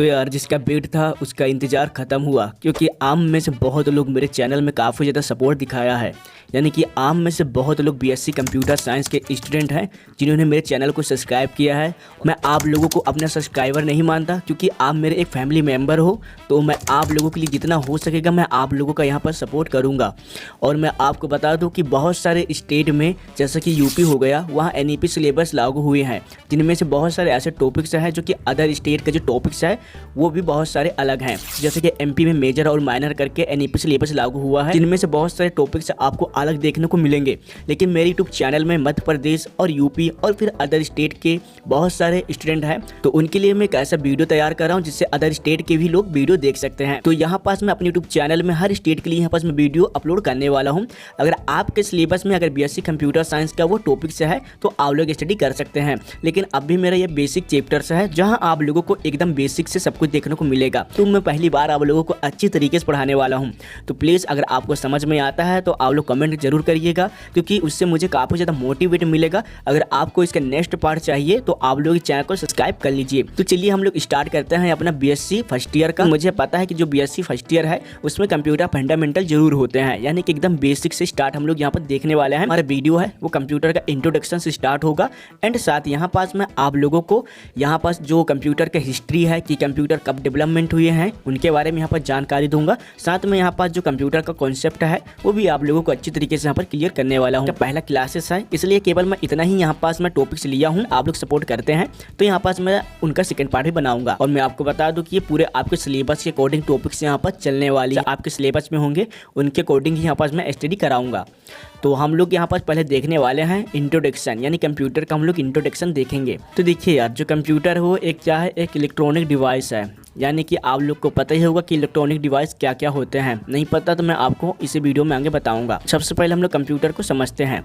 तो यार जिसका वेट था उसका इंतज़ार ख़त्म हुआ, क्योंकि आम में से बहुत लोग मेरे चैनल में काफ़ी ज़्यादा सपोर्ट दिखाया है। यानी कि आम में से बहुत लोग बीएससी कंप्यूटर साइंस के स्टूडेंट हैं जिन्होंने मेरे चैनल को सब्सक्राइब किया है। मैं आप लोगों को अपना सब्सक्राइबर नहीं मानता, क्योंकि आप मेरे एक फैमिली मेम्बर हो, तो मैं आप लोगों के लिए जितना हो सकेगा मैं आप लोगों का यहाँ पर सपोर्ट करूँगा। और मैं आपको बता दूँ कि बहुत सारे स्टेट में जैसे कि यूपी हो गया, वहाँ एनईपी सिलेबस लागू हुए हैं, जिनमें से बहुत सारे ऐसे टॉपिक्स हैं जो कि अदर स्टेट के जो टॉपिक्स है वो भी बहुत सारे अलग हैं। जैसे कि एमपी में मेजर और माइनर करके एनईपी सिलेबस लागू हुआ है, जिनमें से बहुत सारे टॉपिक्स आपको अलग देखने को मिलेंगे। लेकिन मेरे यूट्यूब चैनल में मध्य प्रदेश और यूपी और फिर अदर स्टेट के बहुत सारे स्टूडेंट हैं, तो उनके लिए मैं एक ऐसा वीडियो तैयार कर रहा हूँ जिससे अदर स्टेट के भी लोग वीडियो देख सकते हैं। तो यहाँ पास मैं अपने यूट्यूब चैनल में हर स्टेट के लिए यहाँ पास मैं वीडियो अपलोड करने वाला हूँ। अगर आपके सिलेबस में अगर बीएससी कंप्यूटर साइंस का वो टॉपिक से है तो आप लोग स्टडी कर सकते हैं। लेकिन अभी मेरा ये बेसिक चैप्टर्स है जहाँ आप लोगों को एकदम बेसिक से सब कुछ देखने को मिलेगा। तो मैं पहली बार आप लोगों को अच्छी तरीके से पढ़ाने वाला हूँ। तो प्लीज़ अगर आपको समझ में आता है तो आप लोग कमेंट जरूर करिएगा, क्योंकि उससे मुझे काफ़ी ज़्यादा मोटिवेट मिलेगा। अगर आपको इसका नेक्स्ट पार्ट चाहिए तो आप लोग चैनल को सब्सक्राइब कर लीजिए। तो चलिए हम लोग स्टार्ट करते हैं अपना बीएससी फर्स्ट ईयर का। मुझे पता है कि जो बीएससी फर्स्ट ईयर है उसमें कंप्यूटर फंडामेंटल जरूर होते हैं, यानी कि एकदम बेसिक से स्टार्ट हम लोग यहाँ पर देखने वाले हैं। हमारा वीडियो है वो कंप्यूटर का इंट्रोडक्शन से स्टार्ट होगा, एंड साथ यहाँ पास मैं आप लोगों को यहाँ पास जो कंप्यूटर का हिस्ट्री है कि कंप्यूटर कब डेवलपमेंट हुए हैं उनके बारे में यहाँ पर जानकारी दूंगा। साथ में यहाँ पास जो कंप्यूटर का कॉन्सेप्ट है वो भी आप लोगों को अच्छी तरीके से यहाँ पर क्लियर करने वाला हूँ। पहला क्लासेस है, इसलिए केवल मैं इतना ही यहाँ पास मैं टॉपिक्स लिया हूँ। आप लोग सपोर्ट करते हैं तो यहाँ पास मैं उनका सेकंड पार्ट भी बनाऊंगा। और मैं आपको बता दूं कि ये पूरे आपके सिलेबस के अकॉर्डिंग टॉपिक्स यहाँ पर चलने वाली है। आपके सिलेबस में होंगे उनके अकॉर्डिंग ही यहाँ पास मैं स्टडी कराऊंगा। तो हम लोग यहाँ पास पहले देखने वाले हैं इंट्रोडक्शन, यानी कंप्यूटर का हम लोग इंट्रोडक्शन देखेंगे। तो देखिए यार, जो कंप्यूटर हो एक क्या है, एक इलेक्ट्रॉनिक डिवाइस है। यानी कि आप लोग को पता ही होगा कि इलेक्ट्रॉनिक डिवाइस क्या क्या होते हैं। नहीं पता तो मैं आपको इसी वीडियो में आगे बताऊंगा। सबसे पहले हम लोग कंप्यूटर को समझते हैं।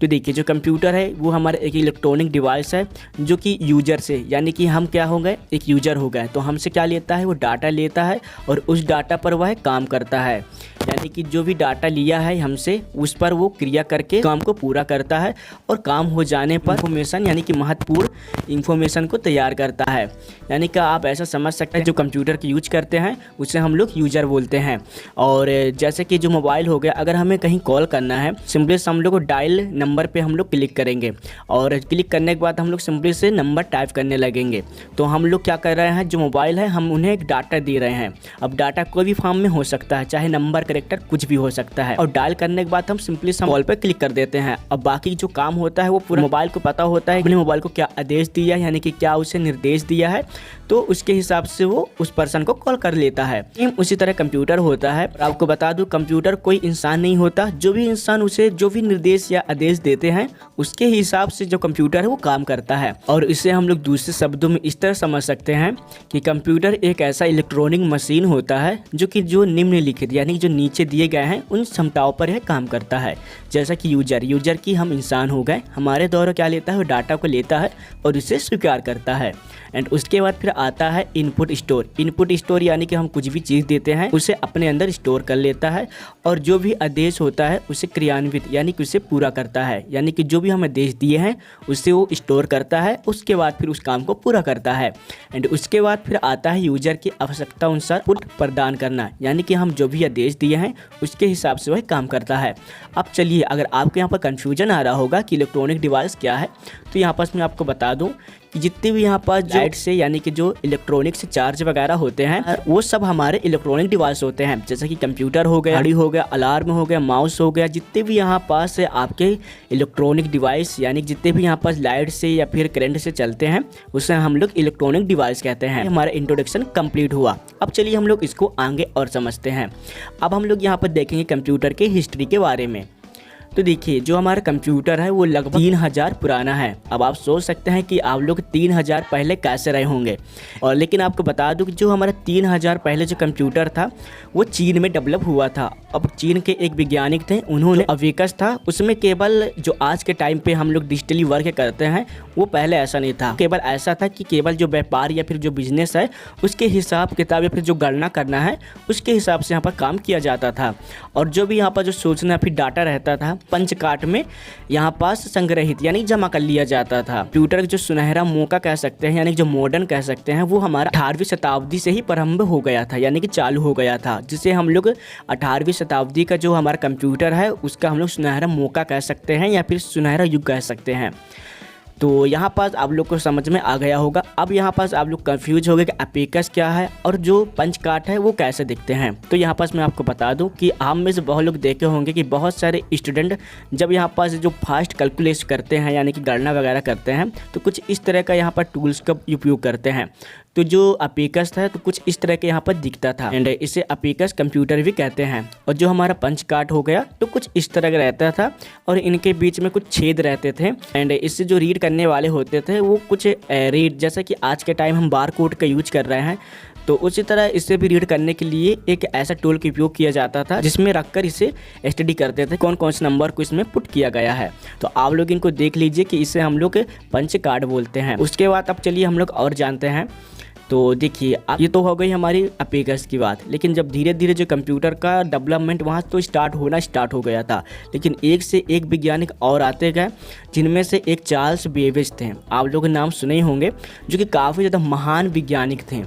तो देखिए, जो कंप्यूटर है वो हमारा एक इलेक्ट्रॉनिक डिवाइस है जो कि यूजर से, यानी कि हम क्या हो गए, एक यूजर हो गए, तो हमसे क्या लेता है, वो डाटा लेता है और उस डाटा पर वह काम करता है। यानी कि जो भी डाटा लिया है हमसे उस पर वो क्रिया करके काम को पूरा करता है, और काम हो जाने पर इंफॉर्मेशन यानी कि महत्वपूर्ण इंफॉर्मेशन को तैयार करता है। यानी कि आप ऐसा समझ सकते हैं, जो कंप्यूटर की यूज करते हैं उसे हम लोग यूजर बोलते हैं। और जैसे कि जो मोबाइल हो गया, अगर हमें कहीं कॉल करना है, सिंपली से हम लोग को डायल नंबर पे हम लोग क्लिक करेंगे, और क्लिक करने के बाद हम लोग सिंपली से नंबर टाइप करने लगेंगे। तो हम लोग क्या कर रहे हैं, जो मोबाइल है हम उन्हें एक डाटा दे रहे हैं। अब डाटा कोई भी फॉर्म में हो सकता है, चाहे नंबर कैरेक्टर कुछ भी हो सकता है। और डायल करने के बाद हम सिंपली कॉल पे क्लिक कर देते हैं। अब बाकी जो काम होता है वो पूरा मोबाइल को पता होता है कि मोबाइल को क्या आदेश दिया है, यानी कि क्या उसे निर्देश दिया है, तो उसके हिसाब से वो उस पर्सन को कॉल कर लेता है। उसी तरह कंप्यूटर होता है। और आपको बता दूं, कंप्यूटर कोई इंसान नहीं होता। जो भी इंसान उसे जो भी निर्देश या आदेश देते हैं उसके हिसाब से जो कंप्यूटर है वो काम करता है। और इसे हम लोग दूसरे शब्दों में इस तरह समझ सकते हैं कि कंप्यूटर एक ऐसा इलेक्ट्रॉनिक मशीन होता है जो कि जो निम्नलिखित यानी जो नीचे दिए गए हैं उन क्षमताओं पर यह काम करता है। जैसा कि यूजर की हम इंसान हो गए, हमारे द्वारा क्या लेता है, वो डाटा को लेता है और इसे स्वीकार करता है। एंड उसके बाद फिर आता है इनपुट स्टोर। इनपुट स्टोर यानी कि हम कुछ भी चीज़ देते हैं उसे अपने अंदर स्टोर कर लेता है, और जो भी आदेश होता है उसे क्रियान्वित यानी कि उसे पूरा करता है। यानी कि जो भी हम आदेश दिए हैं उसे वो स्टोर करता है, उसके बाद फिर उस काम को पूरा करता है। एंड उसके बाद फिर आता है यूजर की आवश्यकता अनुसार पुट प्रदान करना, यानी कि हम जो भी आदेश दिए हैं उसके हिसाब से वह काम करता है। अब चलिए, अगर आपको यहाँ पर कन्फ्यूजन आ रहा होगा कि इलेक्ट्रॉनिक डिवाइस क्या है, तो यहाँ पास मैं आपको बता दूँ कि जितने भी यहाँ पास लाइट से यानी कि जो इलेक्ट्रॉनिक से चार्ज वगैरह होते हैं वो सब हमारे इलेक्ट्रॉनिक डिवाइस होते हैं। जैसे कि कंप्यूटर हो गया, घड़ी हो गया, अलार्म हो गया, माउस हो गया, जितने भी यहाँ पास आपके इलेक्ट्रॉनिक डिवाइस यानी जितने भी यहाँ पास लाइट से या फिर करंट से चलते हैं उसे हम लोग इलेक्ट्रॉनिक डिवाइस कहते हैं। हमारा इंट्रोडक्शन कंप्लीट हुआ। अब चलिए हम लोग इसको आगे और समझते हैं। अब हम लोग यहाँ पर देखेंगे कंप्यूटर के हिस्ट्री के बारे में। तो देखिए, जो हमारा कंप्यूटर है वो लगभग 3000 पुराना है। अब आप सोच सकते हैं कि आप लोग 3000 पहले कैसे रहे होंगे। और लेकिन आपको बता दूं कि जो हमारा 3000 पहले जो कंप्यूटर था वो चीन में डेवलप हुआ था। अब चीन के एक वैज्ञानिक थे, उन्होंने अवेकस था, उसमें केवल जो आज के टाइम पे हम लोग डिजिटली वर्क करते हैं वो पहले ऐसा नहीं था। केवल ऐसा था कि केवल जो व्यापार या फिर जो बिजनेस है उसके हिसाब किताब या फिर जो गणना करना है उसके हिसाब से यहाँ पर काम किया जाता था। और जो भी यहाँ पर जो सूचना फिर डाटा रहता था पंच कार्ड में यहाँ पास संग्रहित यानी जमा कर लिया जाता था। कंप्यूटर जो सुनहरा मौका कह सकते हैं यानी जो मॉडर्न कह सकते हैं वो हमारा 18वीं शताब्दी से ही प्रारंभ हो गया था यानी कि चालू हो गया था, जिसे हम लोग 18वीं शताब्दी का जो हमारा कंप्यूटर है उसका हम लोग सुनहरा मौका कह सकते हैं या फिर सुनहरा युग कह सकते हैं। तो यहाँ पास आप लोग को समझ में आ गया होगा। अब यहाँ पास आप लोग कंफ्यूज हो गए कि अपेकस क्या है और जो पंच कार्ड है वो कैसे दिखते हैं। तो यहाँ पास मैं आपको बता दूं कि आप में से बहुत लोग देखे होंगे कि बहुत सारे स्टूडेंट जब यहाँ पास जो फास्ट कैलकुलेट करते हैं यानी कि गणना वगैरह करते हैं तो कुछ इस तरह का यहाँ पर टूल्स का उपयोग करते हैं। तो जो अपेकस था तो कुछ इस तरह के यहाँ पर दिखता था एंड इसे अपेकस कंप्यूटर भी कहते हैं। और जो हमारा पंच कार्ड हो गया तो कुछ इस तरह का रहता था और इनके बीच में कुछ छेद रहते थे एंड इससे जो रीड करने वाले होते थे वो कुछ रीड, जैसा कि आज के टाइम हम बार कोड का यूज कर रहे हैं तो उसी तरह इससे भी रीड करने के लिए एक ऐसा टूल का उपयोग किया जाता था जिसमें रखकर इसे स्टडी करते थे कौन कौन से नंबर को इसमें पुट किया गया है। तो आप लोग इनको देख लीजिए कि इसे हम लोग पंच कार्ड बोलते हैं। उसके बाद अब चलिए हम लोग और जानते हैं। तो देखिए ये तो हो गई हमारी अपेकस की बात, लेकिन जब धीरे धीरे जो कंप्यूटर का डेवलपमेंट वहाँ तो स्टार्ट हो गया था, लेकिन एक से एक वैज्ञानिक और आते गए जिनमें से एक चार्ल्स बेबेज थे। आप लोग नाम सुने ही होंगे, जो कि काफ़ी ज़्यादा महान वैज्ञानिक थे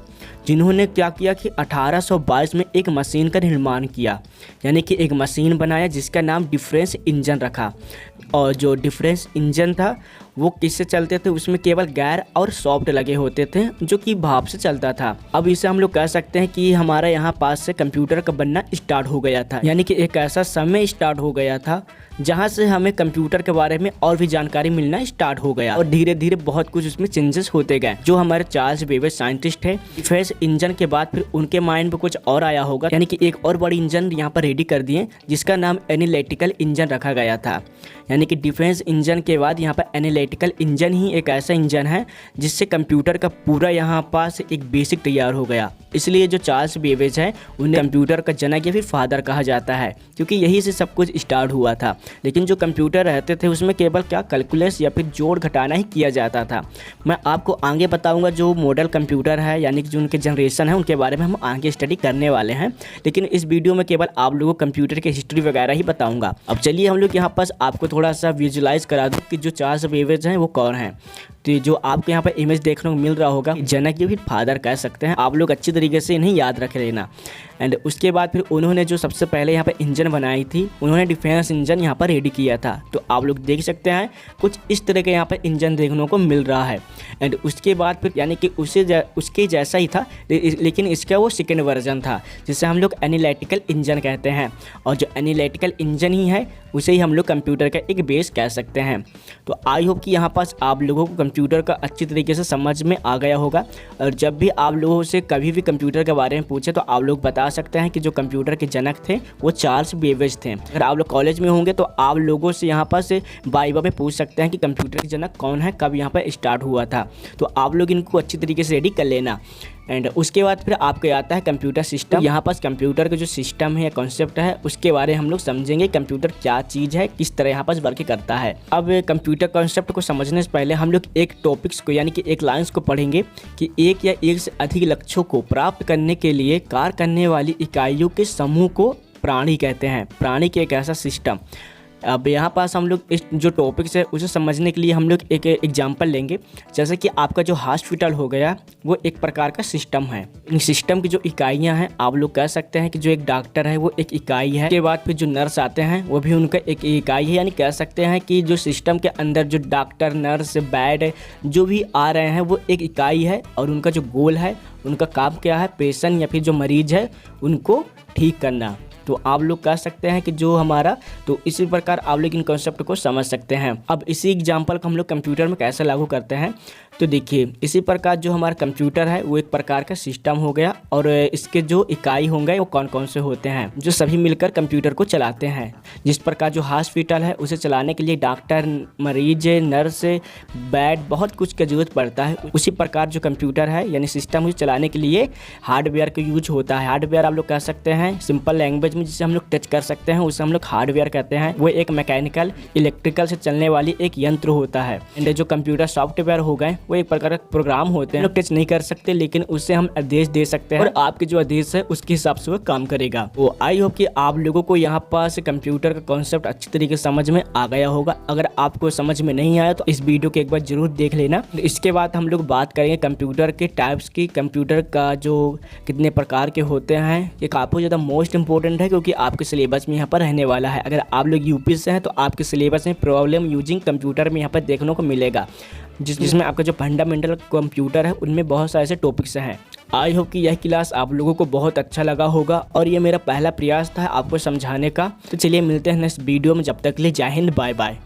जिन्होंने क्या किया कि 1822 में एक मशीन का निर्माण किया, यानी कि एक मशीन बनाया जिसका नाम डिफरेंस इंजन रखा। और जो डिफरेंस इंजन था वो किससे चलते थे, उसमें केवल गैर और सॉफ्ट लगे होते थे जो कि भाप से चलता था। अब इसे हम लोग कह सकते हैं कि हमारा यहाँ पास से कंप्यूटर का बनना स्टार्ट हो गया था, यानी कि एक ऐसा समय स्टार्ट हो गया था जहाँ से हमें कंप्यूटर के बारे में और भी जानकारी मिलना स्टार्ट हो गया और धीरे धीरे बहुत कुछ उसमें चेंजेस होते गए। जो हमारे चार्ल्स बेबेज साइंटिस्ट है, डिफरेंस इंजन के बाद फिर उनके माइंड में कुछ और आया होगा, यानी कि एक और बड़ी इंजन यहाँ पर रेडी कर दिए जिसका नाम एनालिटिकल इंजन रखा गया था। यानी कि डिफेंस इंजन के बाद यहाँ पर एनालिटिकल इंजन ही एक ऐसा इंजन है जिससे कंप्यूटर का पूरा यहाँ पास एक बेसिक तैयार हो गया। इसलिए जो चार्ल्स बेबेज है उन्हें कंप्यूटर का जनक या फिर फादर कहा जाता है, क्योंकि यही से सब कुछ स्टार्ट हुआ था। लेकिन जो कंप्यूटर रहते थे उसमें केवल क्या कैलकुलेस या फिर जोड़ घटाना ही किया जाता था। मैं आपको आगे बताऊंगा जो मॉडल कंप्यूटर है यानी कि जो उनके जनरेशन है उनके बारे में हम आगे स्टडी करने वाले हैं, लेकिन इस वीडियो में केवल आप लोगों को कंप्यूटर की हिस्ट्री वगैरह ही बताऊंगा। अब चलिए हम लोग यहाँ पास आपको थोड़ा सा विजुलाइज करा दूँ कि जो चार्ल्स बेबेज हैं वो कौन है। तो जो आपको यहाँ पर इमेज देखने को मिल रहा होगा, जनक या फिर फादर कह सकते हैं, आप लोग अच्छी तरीके से इन्हें याद रख लेना। एंड उसके बाद फिर उन्होंने जो सबसे पहले यहाँ पर इंजन बनाई थी, उन्होंने डिफेंस इंजन यहाँ पर रेडी किया था। तो आप लोग देख सकते हैं कुछ इस तरह के यहाँ पर इंजन देखने को मिल रहा है। एंड उसके बाद फिर यानी कि उसके जैसा ही था, लेकिन इसका वो सेकेंड वर्जन था जिसे हम लोग एनालिटिकल इंजन कहते हैं। और जो एनालिटिकल इंजन ही है उसे ही हम लोग कंप्यूटर का एक बेस कह सकते हैं। तो आई होप कि यहाँ पास आप लोगों को कंप्यूटर का अच्छी तरीके से समझ में आ गया होगा। और जब भी आप लोगों से कभी भी कंप्यूटर के बारे में पूछे तो आप लोग बता सकते हैं कि जो कंप्यूटर के जनक थे वो चार्ल्स बेबेज थे। अगर आप लोग कॉलेज में होंगे तो आप लोगों से यहाँ पर से वाइवा पे पूछ सकते हैं कि कंप्यूटर के जनक कौन है, कब यहाँ पर स्टार्ट हुआ था। तो आप लोग इनको अच्छी तरीके से रेडी कर लेना। एंड उसके बाद फिर आपको आता है कंप्यूटर सिस्टम। यहाँ पास कंप्यूटर का जो सिस्टम है या कॉन्सेप्ट है उसके बारे में हम लोग समझेंगे कंप्यूटर क्या चीज़ है, किस तरह यहाँ पास वर्क करता है। अब कंप्यूटर कॉन्सेप्ट को समझने से पहले हम लोग एक टॉपिक्स को यानी कि एक लाइन्स को पढ़ेंगे कि एक या एक से अधिक लक्ष्यों को प्राप्त करने के लिए कार्य करने वाली इकाइयों के समूह को प्राणी कहते हैं। प्राणी के एक ऐसा सिस्टम। अब यहाँ पास हम लोग इस जो टॉपिक्स है उसे समझने के लिए हम लोग एक एग्जांपल लेंगे। जैसे कि आपका जो हॉस्पिटल हो गया वो एक प्रकार का सिस्टम है। इन सिस्टम की जो इकाइयाँ हैं आप लोग कह सकते हैं कि जो एक डॉक्टर है वो एक इकाई है। उसके बाद फिर जो नर्स आते हैं वो भी उनका एक इकाई है, यानी कह सकते हैं कि जो सिस्टम के अंदर जो डॉक्टर, नर्स, बेड जो भी आ रहे हैं वो एक इकाई है। और उनका जो गोल है, उनका काम क्या है, पेशेंट या फिर जो मरीज है उनको ठीक करना। तो आप लोग कह सकते हैं कि जो हमारा, तो इसी प्रकार आप लोग इन कॉन्सेप्ट को समझ सकते हैं। अब इसी एग्जांपल को हम लोग कंप्यूटर में कैसे लागू करते हैं, तो देखिए इसी प्रकार जो हमारा कंप्यूटर है वो एक प्रकार का सिस्टम हो गया और इसके जो इकाई होंगे वो कौन कौन से होते हैं जो सभी मिलकर कंप्यूटर को चलाते हैं। जिस प्रकार जो हॉस्पिटल है उसे चलाने के लिए डॉक्टर, मरीज, नर्स, बेड बहुत कुछ की जरूरत पड़ता है, उसी प्रकार जो कंप्यूटर है यानी सिस्टम उसे चलाने के लिए हार्डवेयर का यूज होता है। हार्डवेयर आप लोग कह सकते हैं सिंपल लैंग्वेज में जिसे हम लोग टच कर सकते हैं उसे हम लोग हार्डवेयर कहते हैं। वो एक मैकेनिकल, इलेक्ट्रिकल से चलने वाली एक यंत्र होता है। एंड जो कंप्यूटर सॉफ्टवेयर हो गए वो एक प्रकार का प्रोग्राम होते हैं, टच नहीं कर सकते, लेकिन उससे हम आदेश दे सकते हैं और आपके जो आदेश है उसके हिसाब से वो काम करेगा। तो आई होप कि आप लोगों को यहाँ पास कंप्यूटर का कॉन्सेप्ट अच्छी तरीके से समझ में आ गया होगा। अगर आपको समझ में नहीं आया तो इस वीडियो को एक बार जरूर देख लेना। इसके बाद हम लोग बात करेंगे कंप्यूटर के टाइप्स की, कंप्यूटर का जो कितने प्रकार के होते हैं। ये काफ़ी ज़्यादा मोस्ट इंपॉर्टेंट है क्योंकि आपके सिलेबस में यहाँ पर रहने वाला है। अगर आप लोग यूपी से हैं तो आपके सिलेबस में प्रॉब्लम यूजिंग कंप्यूटर में यहाँ पर देखने को मिलेगा, जिसमें आपका जो फंडामेंटल कंप्यूटर है उनमें बहुत सारे ऐसे टॉपिक्स हैं। आई होप कि यह क्लास आप लोगों को बहुत अच्छा लगा होगा और ये मेरा पहला प्रयास था आपको समझाने का। तो चलिए मिलते हैं नेक्स्ट वीडियो में, जब तक के लिए जय हिंद, बाय बाय।